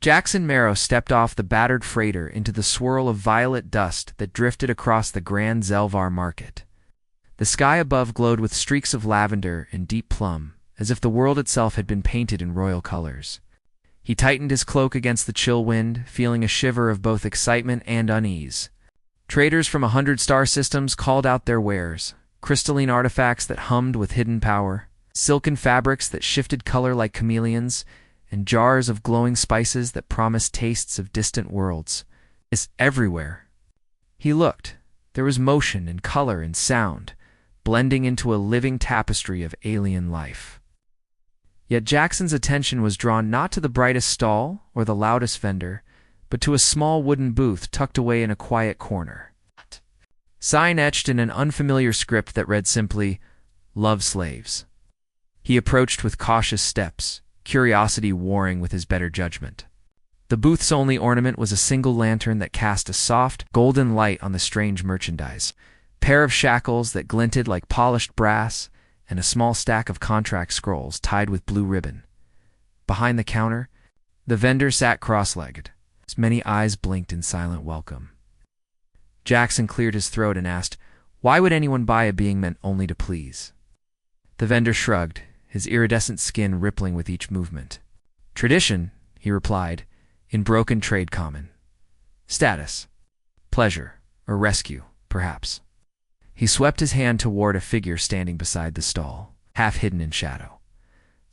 Jackson Marrow stepped off the battered freighter into the swirl of violet dust that drifted across the Grand Zelvar market. The sky above glowed with streaks of lavender and deep plum, as if the world itself had been painted in royal colors. He tightened his cloak against the chill wind, feeling a shiver of both excitement and unease. Traders from 100 star systems called out their wares, crystalline artifacts that hummed with hidden power, silken fabrics that shifted color like chameleons, and jars of glowing spices that promised tastes of distant worlds. It's everywhere. He looked. There was motion and color and sound, blending into a living tapestry of alien life. Yet Jackson's attention was drawn not to the brightest stall or the loudest vendor, but to a small wooden booth tucked away in a quiet corner. Sign etched in an unfamiliar script that read simply, "Love Slaves." He approached with cautious steps, curiosity warring with his better judgment. The booth's only ornament was a single lantern that cast a soft, golden light on the strange merchandise, pair of shackles that glinted like polished brass, and a small stack of contract scrolls tied with blue ribbon. Behind the counter, the vendor sat cross-legged. His many eyes blinked in silent welcome. Jackson cleared his throat and asked, "Why would anyone buy a being meant only to please?" The vendor shrugged, his iridescent skin rippling with each movement. "Tradition," he replied, in broken trade common. "Status. Pleasure. Or rescue, perhaps." He swept his hand toward a figure standing beside the stall, half hidden in shadow.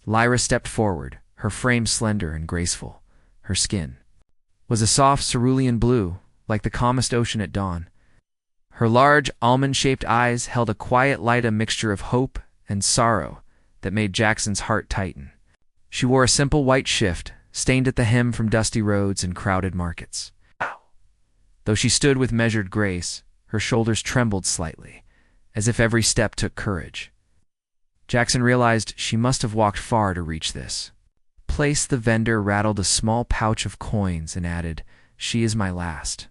Lyra stepped forward, her frame slender and graceful. Her skin was a soft cerulean blue, like the calmest ocean at dawn. Her large, almond-shaped eyes held a quiet light, a mixture of hope and sorrow that made Jackson's heart tighten. She wore a simple white shift, stained at the hem from dusty roads and crowded markets. Though she stood with measured grace, her shoulders trembled slightly, as if every step took courage. Jackson realized she must have walked far to reach this place. The vendor rattled a small pouch of coins and added, "She is my last.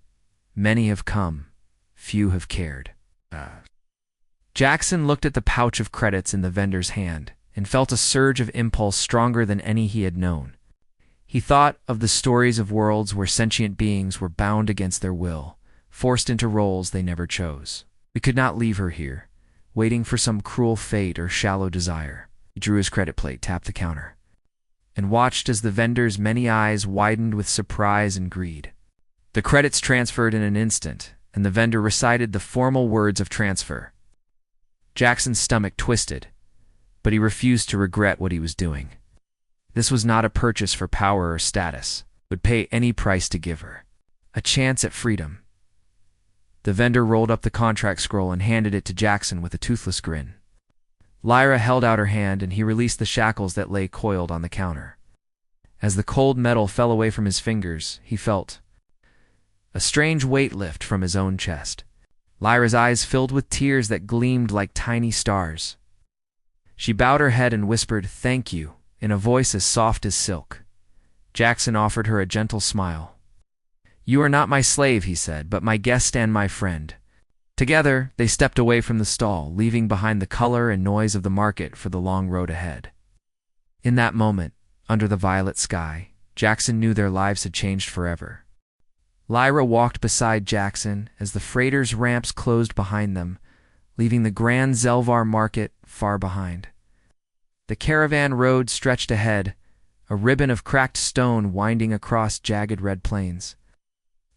Many have come, few have cared." Jackson looked at the pouch of credits in the vendor's hand and felt a surge of impulse stronger than any he had known. He thought of the stories of worlds where sentient beings were bound against their will, forced into roles they never chose. We could not leave her here, waiting for some cruel fate or shallow desire. He drew his credit plate, tapped the counter, and watched as the vendor's many eyes widened with surprise and greed. The credits transferred in an instant, and the vendor recited the formal words of transfer. Jackson's stomach twisted, but he refused to regret what he was doing. This was not a purchase for power or status. He would pay any price to give her a chance at freedom. The vendor rolled up the contract scroll and handed it to Jackson with a toothless grin. Lyra held out her hand, and he released the shackles that lay coiled on the counter. As the cold metal fell away from his fingers, he felt a strange weight lift from his own chest. Lyra's eyes filled with tears that gleamed like tiny stars. She bowed her head and whispered, "Thank you," in a voice as soft as silk. Jackson offered her a gentle smile. "You are not my slave," he said, "but my guest and my friend." Together, they stepped away from the stall, leaving behind the color and noise of the market for the long road ahead. In that moment, under the violet sky, Jackson knew their lives had changed forever. Lyra walked beside Jackson as the freighter's ramps closed behind them, leaving the Grand Zelvar market far behind. The caravan road stretched ahead, a ribbon of cracked stone winding across jagged red plains.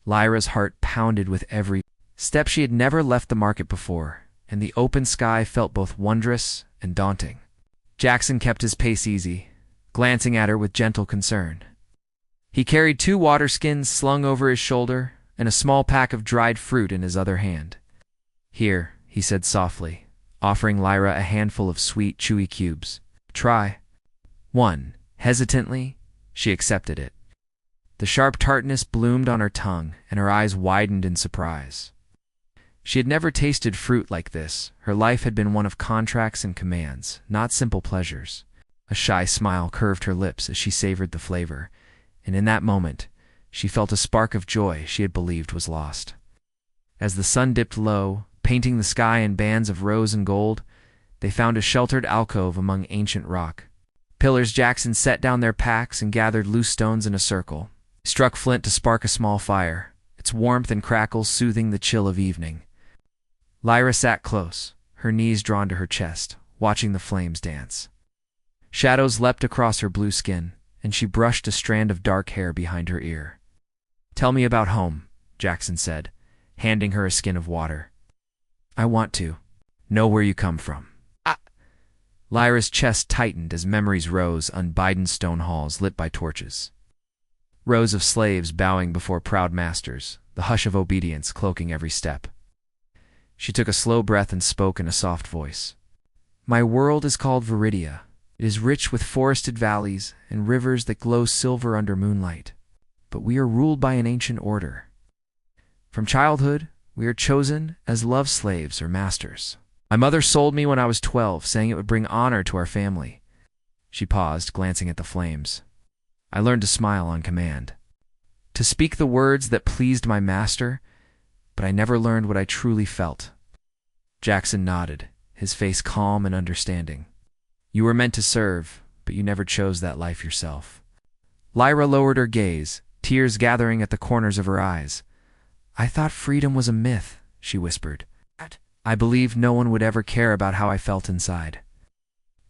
Lyra's heart pounded with every step. She had never left the market before, and the open sky felt both wondrous and daunting. Jackson kept his pace easy, glancing at her with gentle concern. He carried 2 water skins slung over his shoulder and a small pack of dried fruit in his other hand. "Here," he said softly, offering Lyra a handful of sweet, chewy cubes. "Try." One. Hesitantly, she accepted it. The sharp tartness bloomed on her tongue, and her eyes widened in surprise. She had never tasted fruit like this. Her life had been one of contracts and commands, not simple pleasures. A shy smile curved her lips as she savored the flavor, and in that moment, she felt a spark of joy she had believed was lost. As the sun dipped low, painting the sky in bands of rose and gold, they found a sheltered alcove among ancient rock pillars. Jackson set down their packs and gathered loose stones in a circle, Struck flint to spark a small fire, its warmth and crackles soothing the chill of evening. Lyra sat close, her knees drawn to her chest, watching the flames dance. Shadows leapt across her blue skin, and she brushed a strand of dark hair behind her ear. "Tell me about home," Jackson said, handing her a skin of water. "I want to know where you come from." Lyra's chest tightened as memories rose on Biden stone halls lit by torches. Rows of slaves bowing before proud masters, the hush of obedience cloaking every step. She took a slow breath and spoke in a soft voice. "My world is called Viridia. It is rich with forested valleys and rivers that glow silver under moonlight. But we are ruled by an ancient order. From childhood, we are chosen as love slaves or masters. My mother sold me when I was 12, saying it would bring honor to our family." She paused, glancing at the flames. "I learned to smile on command, to speak the words that pleased my master, but I never learned what I truly felt." Jackson nodded, his face calm and understanding. "You were meant to serve, but you never chose that life yourself." Lyra lowered her gaze, tears gathering at the corners of her eyes. "I thought freedom was a myth," she whispered. "I believed no one would ever care about how I felt inside."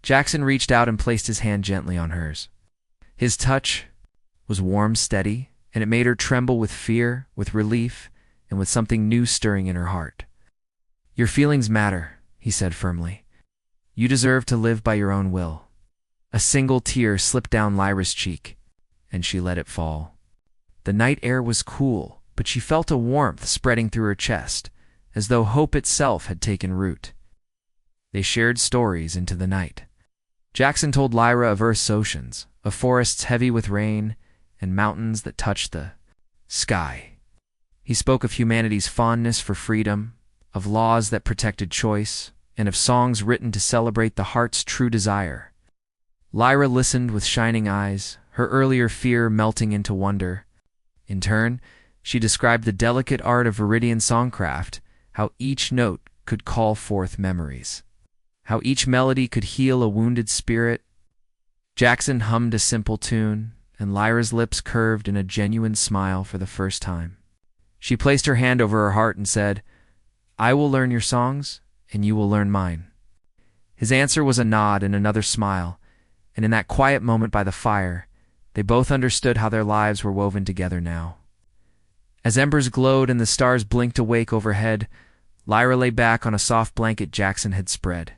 Jackson reached out and placed his hand gently on hers. His touch was warm, steady, and it made her tremble with fear, with relief, and with something new stirring in her heart. "Your feelings matter," he said firmly. "You deserve to live by your own will." A single tear slipped down Lyra's cheek, and she let it fall. The night air was cool, but she felt a warmth spreading through her chest, as though hope itself had taken root. They shared stories into the night. Jackson told Lyra of Earth's oceans, of forests heavy with rain, and mountains that touched the sky. He spoke of humanity's fondness for freedom, of laws that protected choice, and of songs written to celebrate the heart's true desire. Lyra listened with shining eyes, her earlier fear melting into wonder. In turn, she described the delicate art of Viridian songcraft, how each note could call forth memories, how each melody could heal a wounded spirit. Jackson hummed a simple tune, and Lyra's lips curved in a genuine smile for the first time. She placed her hand over her heart and said, "I will learn your songs, and you will learn mine." His answer was a nod and another smile, and in that quiet moment by the fire, they both understood how their lives were woven together now. As embers glowed and the stars blinked awake overhead, Lyra lay back on a soft blanket Jackson had spread.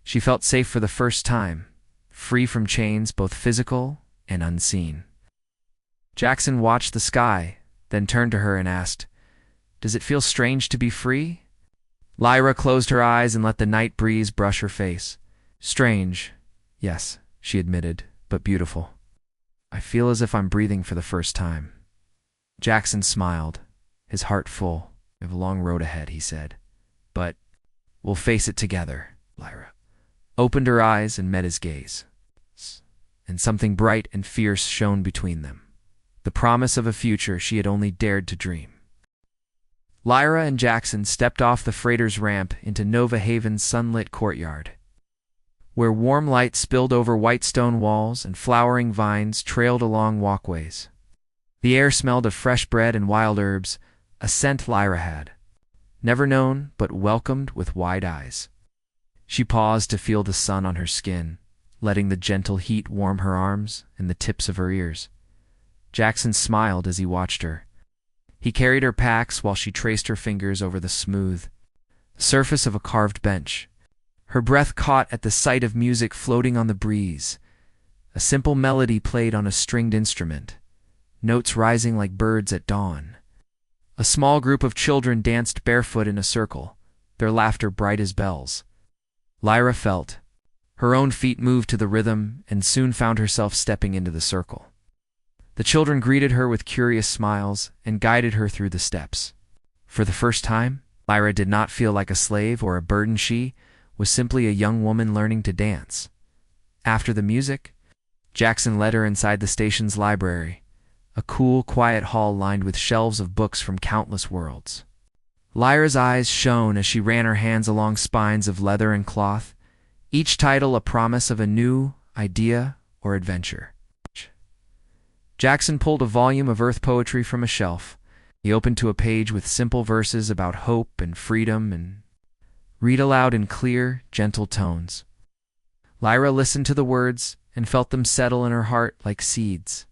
She felt safe for the first time, free from chains both physical and unseen. Jackson watched the sky, then turned to her and asked, "Does it feel strange to be free?" Lyra closed her eyes and let the night breeze brush her face. "Strange, yes," she admitted, "but beautiful. I feel as if I'm breathing for the first time." Jackson smiled, his heart full. "We have a long road ahead," he said. "But we'll face it together." Lyra opened her eyes and met his gaze, and something bright and fierce shone between them, the promise of a future she had only dared to dream. Lyra and Jackson stepped off the freighter's ramp into Nova Haven's sunlit courtyard, where warm light spilled over white stone walls and flowering vines trailed along walkways. The air smelled of fresh bread and wild herbs, a scent Lyra had never known but welcomed with wide eyes. She paused to feel the sun on her skin, letting the gentle heat warm her arms and the tips of her ears. Jackson smiled as he watched her. He carried her packs while she traced her fingers over the smooth surface of a carved bench. Her breath caught at the sight of music floating on the breeze. A simple melody played on a stringed instrument, notes rising like birds at dawn. A small group of children danced barefoot in a circle, their laughter bright as bells. Lyra felt her own feet moved to the rhythm and soon found herself stepping into the circle. The children greeted her with curious smiles and guided her through the steps. For the first time, Lyra did not feel like a slave or a burden. She was simply a young woman learning to dance. After the music, Jackson led her inside the station's library, a cool, quiet hall lined with shelves of books from countless worlds. Lyra's eyes shone as she ran her hands along spines of leather and cloth, each title a promise of a new idea or adventure. Jackson pulled a volume of earth poetry from a shelf. He opened to a page with simple verses about hope and freedom and read aloud in clear, gentle tones. Lyra listened to the words and felt them settle in her heart like seeds.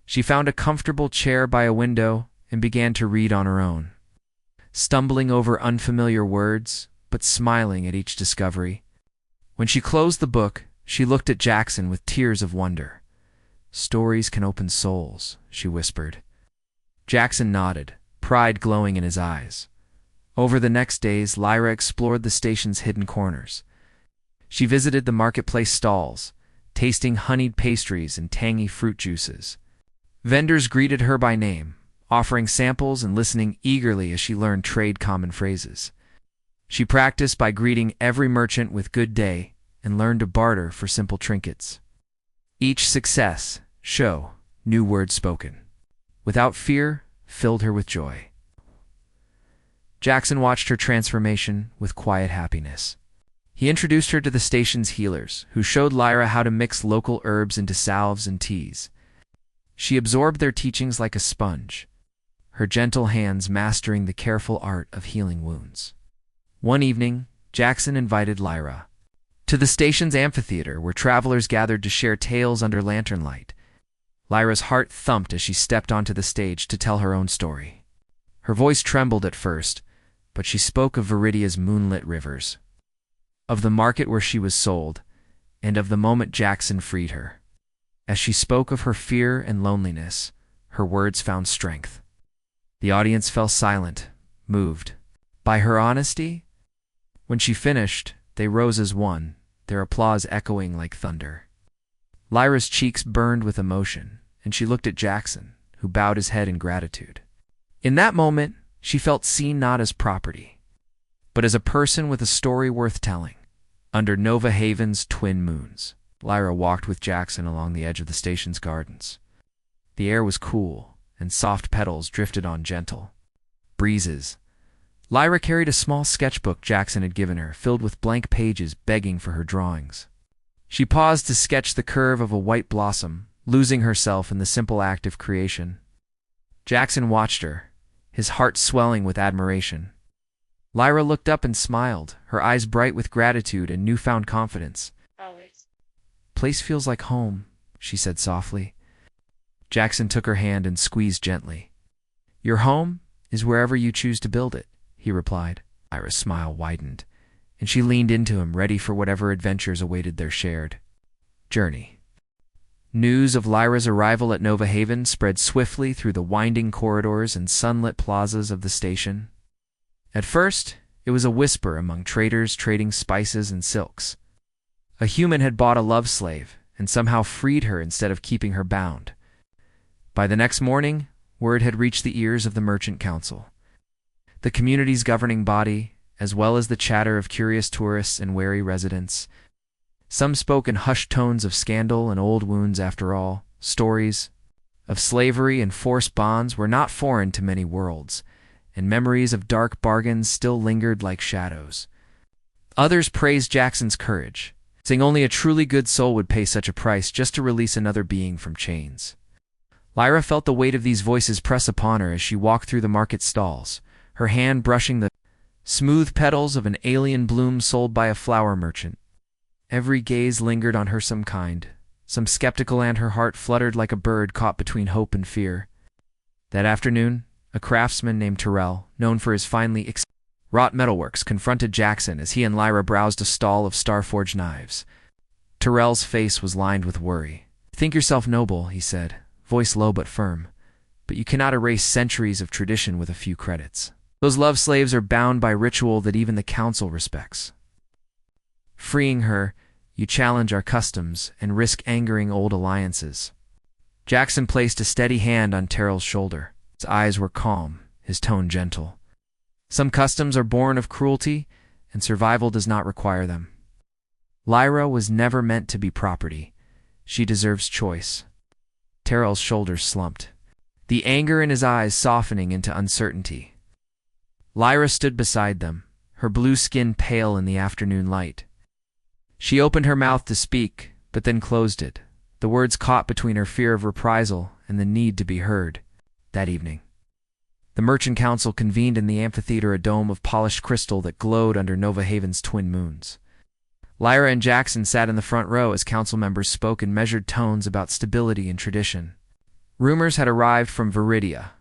She found a comfortable chair by a window and began to read on her own, stumbling over unfamiliar words, but smiling at each discovery. When she closed the book, she looked at Jackson with tears of wonder. "Stories can open souls," she whispered. Jackson nodded, pride glowing in his eyes. Over the next days, Lyra explored the station's hidden corners. She visited the marketplace stalls, tasting honeyed pastries and tangy fruit juices. Vendors greeted her by name, offering samples and listening eagerly as she learned trade common phrases. She practiced by greeting every merchant with "good day" and learned to barter for simple trinkets. Each success, show, new words spoken, without fear, filled her with joy. Jackson watched her transformation with quiet happiness. He introduced her to the station's healers, who showed Lyra how to mix local herbs into salves and teas. She absorbed their teachings like a sponge, her gentle hands mastering the careful art of healing wounds. One evening, Jackson invited Lyra to the station's amphitheater, where travelers gathered to share tales under lantern light. Lyra's heart thumped as she stepped onto the stage to tell her own story. Her voice trembled at first, but she spoke of Viridia's moonlit rivers, of the market where she was sold, and of the moment Jackson freed her. As she spoke of her fear and loneliness, her words found strength. The audience fell silent, moved by her honesty. When she finished, they rose as one, their applause echoing like thunder. Lyra's cheeks burned with emotion, and she looked at Jackson, who bowed his head in gratitude. In that moment, she felt seen not as property, but as a person with a story worth telling. Under Nova Haven's twin moons, Lyra walked with Jackson along the edge of the station's gardens. The air was cool, and soft petals drifted on gentle breezes. Lyra carried a small sketchbook Jackson had given her, filled with blank pages begging for her drawings. She paused to sketch the curve of a white blossom, losing herself in the simple act of creation. Jackson watched her, his heart swelling with admiration. Lyra looked up and smiled, her eyes bright with gratitude and newfound confidence. "Place feels like home," she said softly. Jackson took her hand and squeezed gently. "Your home is wherever you choose to build it," he replied. Lyra's smile widened, and she leaned into him, ready for whatever adventures awaited their shared journey. News of Lyra's arrival at Nova Haven spread swiftly through the winding corridors and sunlit plazas of the station. At first, it was a whisper among traders trading spices and silks. A human had bought a love slave and somehow freed her instead of keeping her bound. By the next morning, word had reached the ears of the Merchant Council, the community's governing body, as well as the chatter of curious tourists and wary residents. Some spoke in hushed tones of scandal and old wounds. After all, stories of slavery and forced bonds were not foreign to many worlds, and memories of dark bargains still lingered like shadows. Others praised Jackson's courage, saying only a truly good soul would pay such a price just to release another being from chains. Lyra felt the weight of these voices press upon her as she walked through the market stalls, her hand brushing the smooth petals of an alien bloom sold by a flower merchant. Every gaze lingered on her some skeptical, and her heart fluttered like a bird caught between hope and fear. That afternoon, a craftsman named Terrell, known for his finely wrought metalworks, confronted Jackson as he and Lyra browsed a stall of star-forged knives. Terrell's face was lined with worry. "Think yourself noble," he said, voice low but firm, "but you cannot erase centuries of tradition with a few credits. Those love slaves are bound by ritual that even the council respects. Freeing her, you challenge our customs and risk angering old alliances." Jackson placed a steady hand on Terrell's shoulder. His eyes were calm, his tone gentle. "Some customs are born of cruelty, and survival does not require them. Lyra was never meant to be property. She deserves choice." Terrell's shoulders slumped, the anger in his eyes softening into uncertainty. Lyra stood beside them, her blue skin pale in the afternoon light. She opened her mouth to speak, but then closed it, the words caught between her fear of reprisal and the need to be heard. That evening, the Merchant Council convened in the amphitheater, a dome of polished crystal that glowed under Nova Haven's twin moons. Lyra and Jackson sat in the front row as council members spoke in measured tones about stability and tradition. Rumors had arrived from Viridia,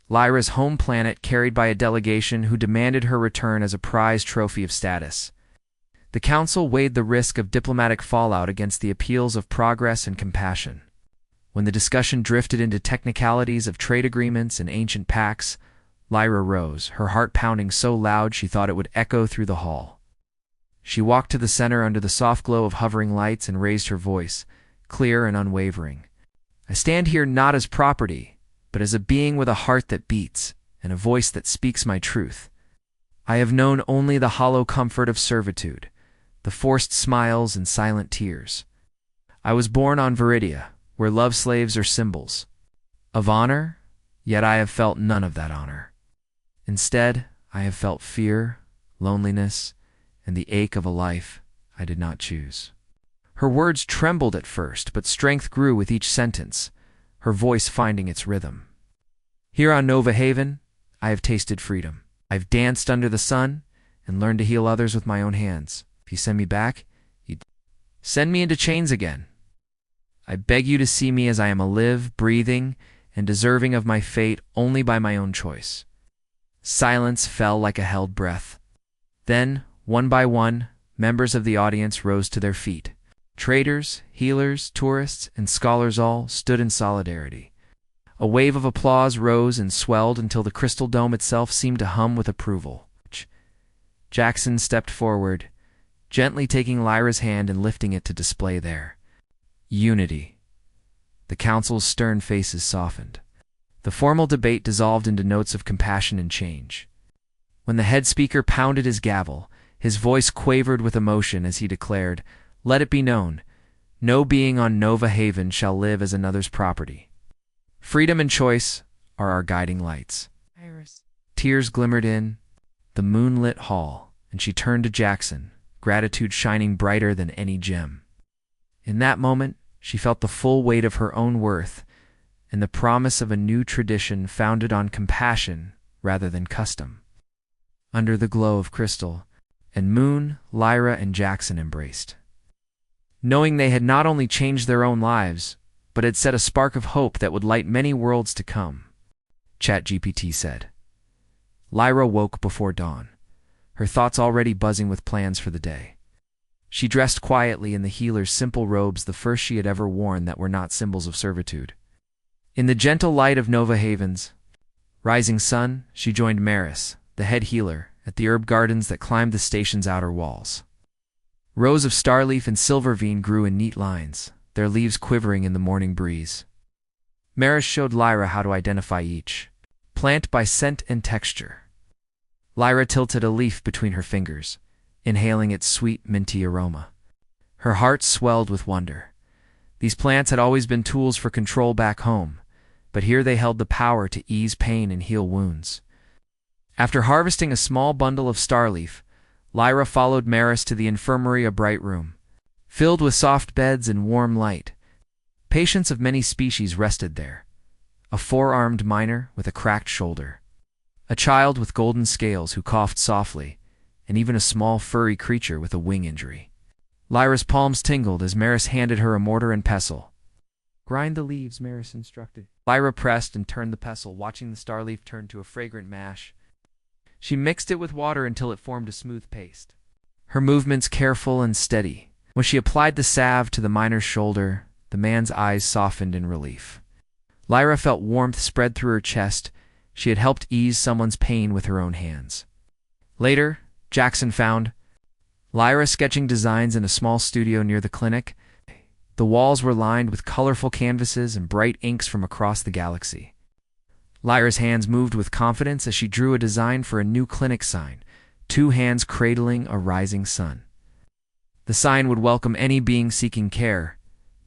Lyra's home planet, carried by a delegation who demanded her return as a prize trophy of status. The council weighed the risk of diplomatic fallout against the appeals of progress and compassion. When the discussion drifted into technicalities of trade agreements and ancient pacts, Lyra rose, her heart pounding so loud she thought it would echo through the hall. She walked to the center under the soft glow of hovering lights and raised her voice, clear and unwavering. I stand here not as property, but as a being with a heart that beats and a voice that speaks my truth. I have known only the hollow comfort of servitude, the forced smiles and silent tears. I was born on Viridia, where love slaves are symbols of honor, yet I have felt none of that honor. Instead, I have felt fear, loneliness, and the ache of a life I did not choose. Her words trembled at first, but strength grew with each sentence, her voice finding its rhythm. Here on Nova Haven, I have tasted freedom. I've danced under the sun and learned to heal others with my own hands. If you send me back, you send me into chains again. I beg you to see me as I am, alive, breathing, and deserving of my fate only by my own choice. Silence fell like a held breath. Then, one by one, members of the audience rose to their feet. Traders, healers, tourists, and scholars all stood in solidarity. A wave of applause rose and swelled until the crystal dome itself seemed to hum with approval. Jackson stepped forward, gently taking Lyra's hand and lifting it to display there. Unity. The council's stern faces softened. The formal debate dissolved into notes of compassion and change. When the head speaker pounded his gavel, his voice quavered with emotion as he declared, "Let it be known, no being on Nova Haven shall live as another's property. Freedom and choice are our guiding lights." Tears glimmered in the moonlit hall, and she turned to Jackson, gratitude shining brighter than any gem. In that moment, she felt the full weight of her own worth and the promise of a new tradition founded on compassion rather than custom. Under the glow of crystal and moon, Lyra and Jackson embraced, knowing they had not only changed their own lives, but had set a spark of hope that would light many worlds to come. ChatGPT said. Lyra woke before dawn, her thoughts already buzzing with plans for the day. She dressed quietly in the healer's simple robes, the first she had ever worn that were not symbols of servitude. In the gentle light of Nova Haven's rising sun, she joined Maris, the head healer, at the herb gardens that climbed the station's outer walls. Rows of starleaf and silvervine grew in neat lines, their leaves quivering in the morning breeze. Maris showed Lyra how to identify each plant by scent and texture. Lyra tilted a leaf between her fingers, inhaling its sweet, minty aroma. Her heart swelled with wonder. These plants had always been tools for control back home, but here they held the power to ease pain and heal wounds. After harvesting a small bundle of starleaf, Lyra followed Maris to the infirmary, a bright room, filled with soft beds and warm light. Patients of many species rested there. A four-armed miner with a cracked shoulder, a child with golden scales who coughed softly, and even a small furry creature with a wing injury. Lyra's palms tingled as Maris handed her a mortar and pestle. Grind the leaves, Maris instructed. Lyra pressed and turned the pestle, watching the starleaf turn to a fragrant mash. She mixed it with water until it formed a smooth paste, her movements careful and steady. When she applied the salve to the miner's shoulder, the man's eyes softened in relief. Lyra felt warmth spread through her chest. She had helped ease someone's pain with her own hands. Later, Jackson found Lyra sketching designs in a small studio near the clinic. The walls were lined with colorful canvases and bright inks from across the galaxy. Lyra's hands moved with confidence as she drew a design for a new clinic sign, two hands cradling a rising sun. The sign would welcome any being seeking care,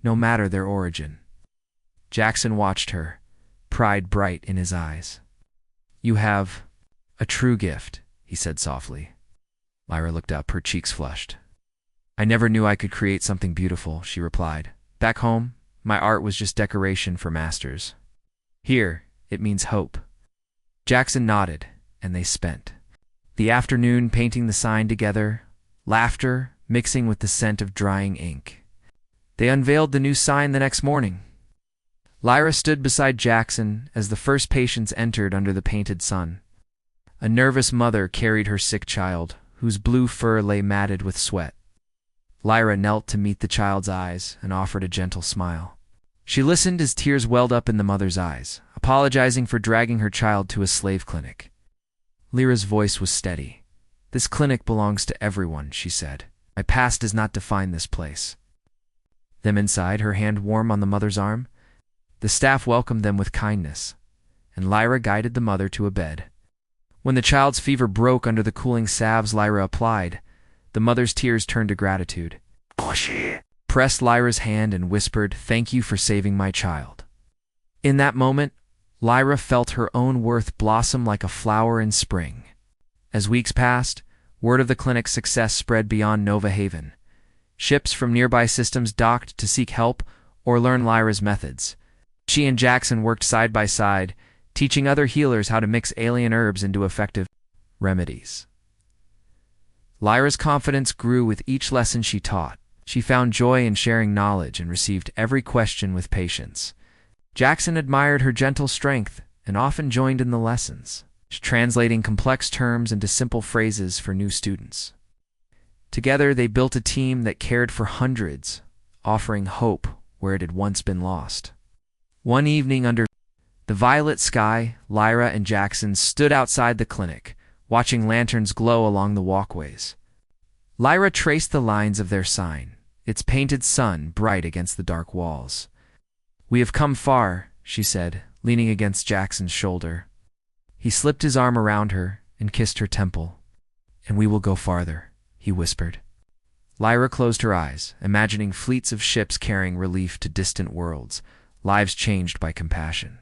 no matter their origin. Jackson watched her, pride bright in his eyes. "You have a true gift," he said softly. Lyra looked up, her cheeks flushed. "I never knew I could create something beautiful," she replied. "Back home, my art was just decoration for masters. Here, it means hope. Jackson nodded, and they spent the afternoon painting the sign together, laughter mixing with the scent of drying ink. They unveiled the new sign the next morning. Lyra stood beside Jackson as the first patients entered under the painted sun. A nervous mother carried her sick child, whose blue fur lay matted with sweat. Lyra knelt to meet the child's eyes and offered a gentle smile. She listened as tears welled up in the mother's eyes, apologizing for dragging her child to a slave clinic. Lyra's voice was steady. "This clinic belongs to everyone," she said. "My past does not define this place." Them inside, her hand warm on the mother's arm. The staff welcomed them with kindness, and Lyra guided the mother to a bed. When the child's fever broke under the cooling salves Lyra applied, the mother's tears turned to gratitude. She pressed Lyra's hand and whispered, "Thank you for saving my child." In that moment, Lyra felt her own worth blossom like a flower in spring. As weeks passed, word of the clinic's success spread beyond Nova Haven. Ships from nearby systems docked to seek help or learn Lyra's methods. She and Jackson worked side by side, teaching other healers how to mix alien herbs into effective remedies. Lyra's confidence grew with each lesson she taught. She found joy in sharing knowledge and received every question with patience. Jackson admired her gentle strength and often joined in the lessons, translating complex terms into simple phrases for new students. Together, they built a team that cared for hundreds, offering hope where it had once been lost. One evening under the violet sky, Lyra and Jackson stood outside the clinic, watching lanterns glow along the walkways. Lyra traced the lines of their sign, its painted sun bright against the dark walls. "We have come far," she said, leaning against Jackson's shoulder. He slipped his arm around her and kissed her temple. "And we will go farther," he whispered. Lyra closed her eyes, imagining fleets of ships carrying relief to distant worlds, lives changed by compassion.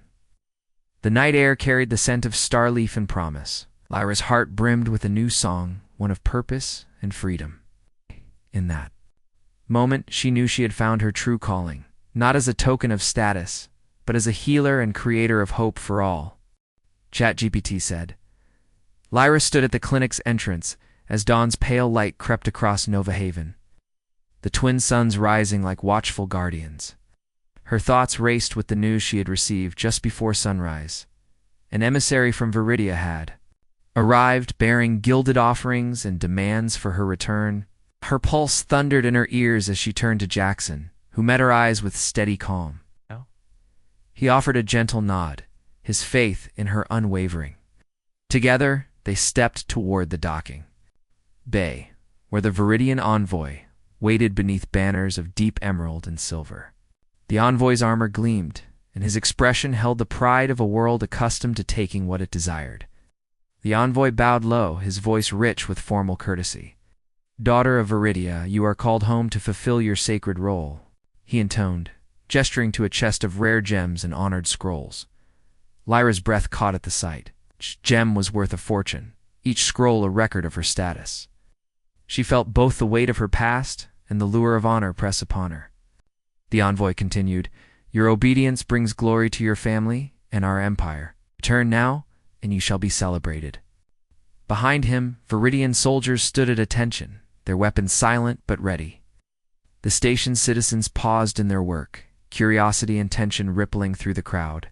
The night air carried the scent of starleaf and promise. Lyra's heart brimmed with a new song, one of purpose and freedom. In that moment, she knew she had found her true calling, not as a token of status, but as a healer and creator of hope for all. ChatGPT said. Lyra stood at the clinic's entrance as dawn's pale light crept across Nova Haven, the twin suns rising like watchful guardians. Her thoughts raced with the news she had received just before sunrise. An emissary from Viridia had arrived bearing gilded offerings and demands for her return. Her pulse thundered in her ears as she turned to Jackson, who met her eyes with steady calm. He offered a gentle nod, his faith in her unwavering. Together, they stepped toward the docking bay, where the Viridian envoy waited beneath banners of deep emerald and silver. The envoy's armor gleamed, and his expression held the pride of a world accustomed to taking what it desired. The envoy bowed low, his voice rich with formal courtesy. "Daughter of Viridia, you are called home to fulfill your sacred role," he intoned, gesturing to a chest of rare gems and honored scrolls. Lyra's breath caught at the sight. Each gem was worth a fortune, each scroll a record of her status. She felt both the weight of her past and the lure of honor press upon her. The envoy continued, "Your obedience brings glory to your family and our empire. Return now, and you shall be celebrated." Behind him, Viridian soldiers stood at attention, their weapons silent but ready. The station's citizens paused in their work, curiosity and tension rippling through the crowd.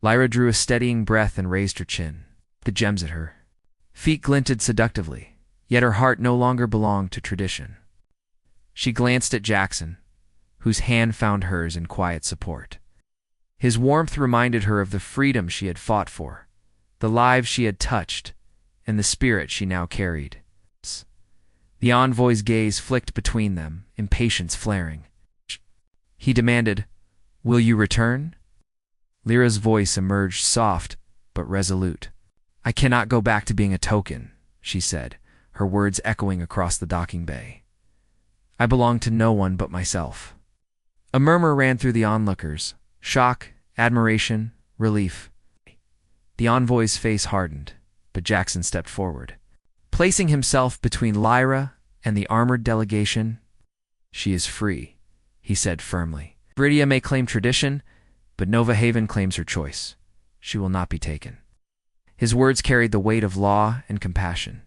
Lyra drew a steadying breath and raised her chin. The gems at her feet glinted seductively, yet her heart no longer belonged to tradition. She glanced at Jackson, whose hand found hers in quiet support. His warmth reminded her of the freedom she had fought for, the lives she had touched, and the spirit she now carried. The envoy's gaze flicked between them, impatience flaring. He demanded, "Will you return?" Lyra's voice emerged soft but resolute. "I cannot go back to being a token," she said, her words echoing across the docking bay. "I belong to no one but myself." A murmur ran through the onlookers, shock, admiration, relief. The envoy's face hardened, but Jackson stepped forward. Placing himself between Lyra and the armored delegation, "She is free," he said firmly. "Viridia may claim tradition, but Nova Haven claims her choice. She will not be taken." His words carried the weight of law and compassion.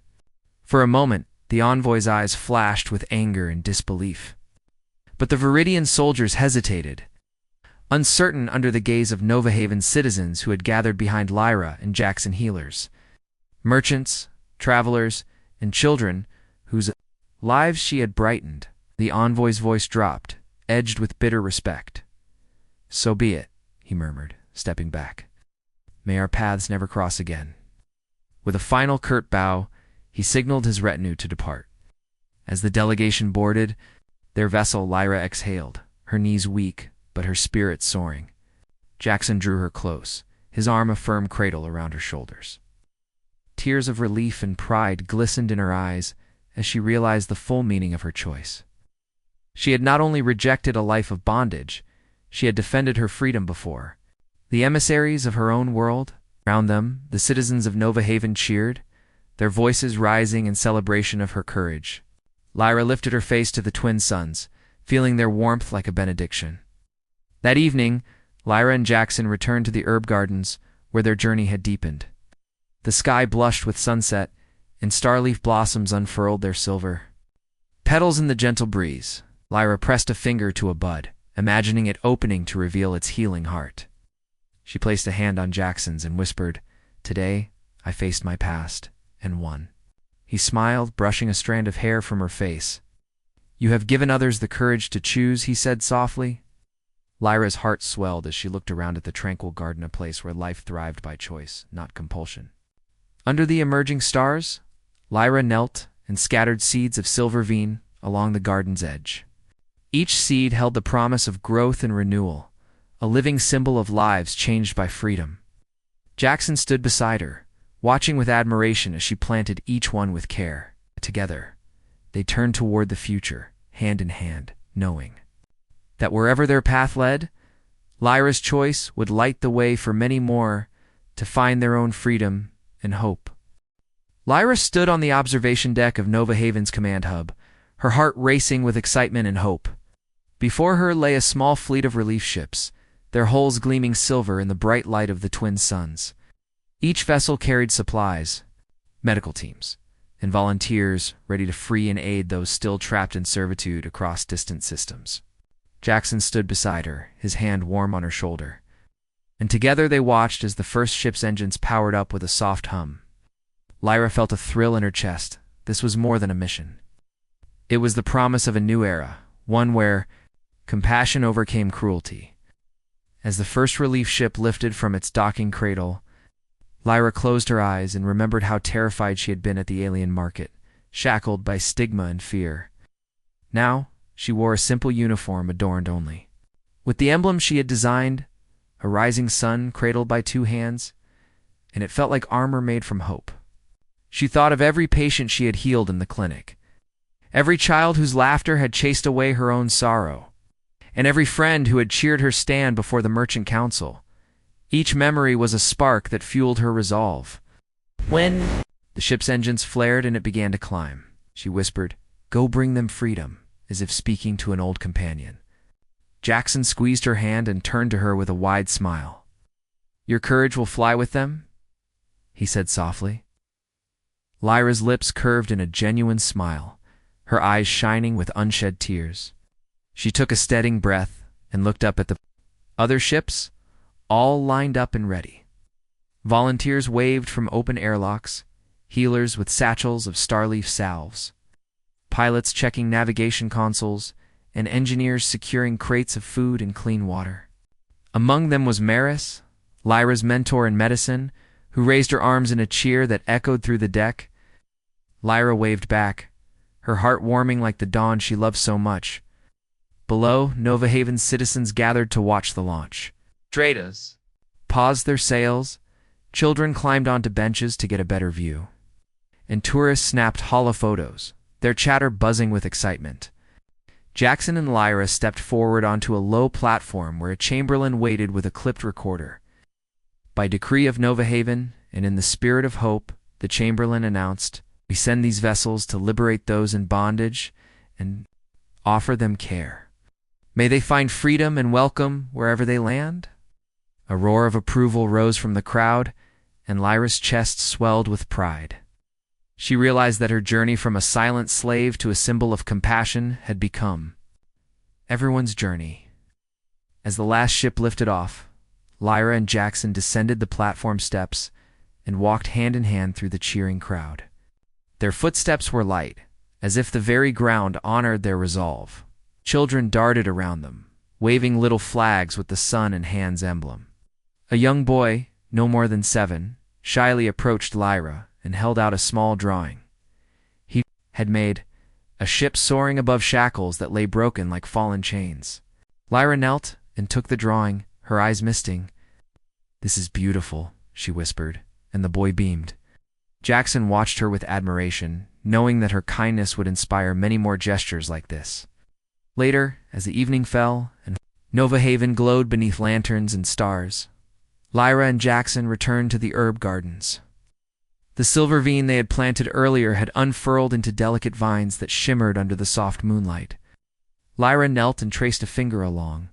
For a moment, the envoy's eyes flashed with anger and disbelief. But the Viridian soldiers hesitated, uncertain under the gaze of Nova Haven's citizens who had gathered behind Lyra and Jackson healers. Merchants, travelers, and children whose lives she had brightened. The envoy's voice dropped, edged with bitter respect. "So be it," he murmured, stepping back. "May our paths never cross again." With a final curt bow, he signaled his retinue to depart. As the delegation boarded their vessel, Lyra exhaled, her knees weak, but her spirit soaring. Jackson drew her close, his arm a firm cradle around her shoulders. Tears of relief and pride glistened in her eyes as she realized the full meaning of her choice. She had not only rejected a life of bondage, she had defended her freedom before. The emissaries of her own world, around them, the citizens of Nova Haven cheered, their voices rising in celebration of her courage. Lyra lifted her face to the twin suns, feeling their warmth like a benediction. That evening, Lyra and Jackson returned to the herb gardens where their journey had deepened. The sky blushed with sunset, and starleaf blossoms unfurled their silver petals in the gentle breeze. Lyra pressed a finger to a bud, imagining it opening to reveal its healing heart. She placed a hand on Jackson's and whispered, "Today, I faced my past, and won." He smiled, brushing a strand of hair from her face. "You have given others the courage to choose," he said softly. Lyra's heart swelled as she looked around at the tranquil garden, a place where life thrived by choice, not compulsion. Under the emerging stars, Lyra knelt and scattered seeds of silver vine along the garden's edge. Each seed held the promise of growth and renewal, a living symbol of lives changed by freedom. Jackson stood beside her, watching with admiration as she planted each one with care. Together, they turned toward the future, hand in hand, knowing that wherever their path led, Lyra's choice would light the way for many more to find their own freedom and hope. Lyra stood on the observation deck of Nova Haven's command hub, her heart racing with excitement and hope. Before her lay a small fleet of relief ships, their hulls gleaming silver in the bright light of the twin suns. Each vessel carried supplies, medical teams, and volunteers ready to free and aid those still trapped in servitude across distant systems. Jackson stood beside her, his hand warm on her shoulder, and together they watched as the first ship's engines powered up with a soft hum. Lyra felt a thrill in her chest. This was more than a mission. It was the promise of a new era, one where compassion overcame cruelty. As the first relief ship lifted from its docking cradle, Lyra closed her eyes and remembered how terrified she had been at the alien market, shackled by stigma and fear. Now, she wore a simple uniform adorned only with the emblem she had designed, a rising sun cradled by two hands, and it felt like armor made from hope. She thought of every patient she had healed in the clinic, every child whose laughter had chased away her own sorrow, and every friend who had cheered her stand before the Merchant Council. Each memory was a spark that fueled her resolve. When the ship's engines flared and it began to climb, she whispered, "Go bring them freedom," as if speaking to an old companion. Jackson squeezed her hand and turned to her with a wide smile. "Your courage will fly with them?" he said softly. Lyra's lips curved in a genuine smile, her eyes shining with unshed tears. She took a steadying breath and looked up at the other ships, all lined up and ready. Volunteers waved from open airlocks, healers with satchels of starleaf salves, pilots checking navigation consoles, and engineers securing crates of food and clean water. Among them was Maris, Lyra's mentor in medicine, who raised her arms in a cheer that echoed through the deck. Lyra waved back, her heart warming like the dawn she loved so much. Below, Nova Haven's citizens gathered to watch the launch. Traders paused their sails, children climbed onto benches to get a better view, and tourists snapped holophotos, their chatter buzzing with excitement. Jackson and Lyra stepped forward onto a low platform where a chamberlain waited with a clipped recorder. By decree of Nova Haven, and in the spirit of hope, the chamberlain announced, "We send these vessels to liberate those in bondage and offer them care. May they find freedom and welcome wherever they land." A roar of approval rose from the crowd, and Lyra's chest swelled with pride. She realized that her journey from a silent slave to a symbol of compassion had become everyone's journey. As the last ship lifted off, Lyra and Jackson descended the platform steps and walked hand in hand through the cheering crowd. Their footsteps were light, as if the very ground honored their resolve. Children darted around them, waving little flags with the sun and hands emblem. A young boy, no more than 7, shyly approached Lyra and held out a small drawing. He had made a ship soaring above shackles that lay broken like fallen chains. Lyra knelt and took the drawing, her eyes misting. "This is beautiful," she whispered, and the boy beamed. Jackson watched her with admiration, knowing that her kindness would inspire many more gestures like this. Later, as the evening fell and Nova Haven glowed beneath lanterns and stars, Lyra and Jackson returned to the herb gardens. The silver vine they had planted earlier had unfurled into delicate vines that shimmered under the soft moonlight. Lyra knelt and traced a finger along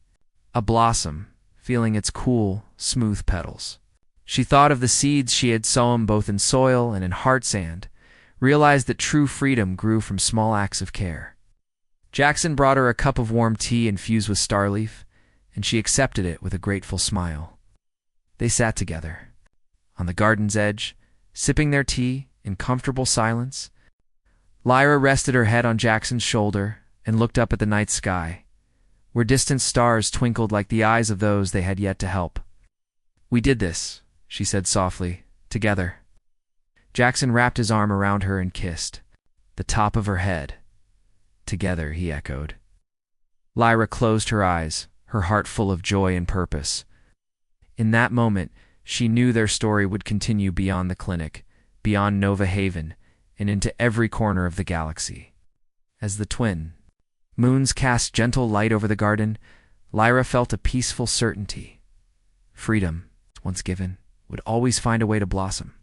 a blossom, feeling its cool, smooth petals. She thought of the seeds she had sown both in soil and in heart sand, realized that true freedom grew from small acts of care. Jackson brought her a cup of warm tea infused with starleaf, and she accepted it with a grateful smile. They sat together, on the garden's edge, sipping their tea in comfortable silence. Lyra rested her head on Jackson's shoulder and looked up at the night sky, where distant stars twinkled like the eyes of those they had yet to help. "We did this," she said softly, "together." Jackson wrapped his arm around her and kissed the top of her head. "Together," he echoed. Lyra closed her eyes, her heart full of joy and purpose. In that moment, she knew their story would continue beyond the clinic, beyond Nova Haven, and into every corner of the galaxy. As the twin moons cast gentle light over the garden, Lyra felt a peaceful certainty. Freedom, once given, would always find a way to blossom.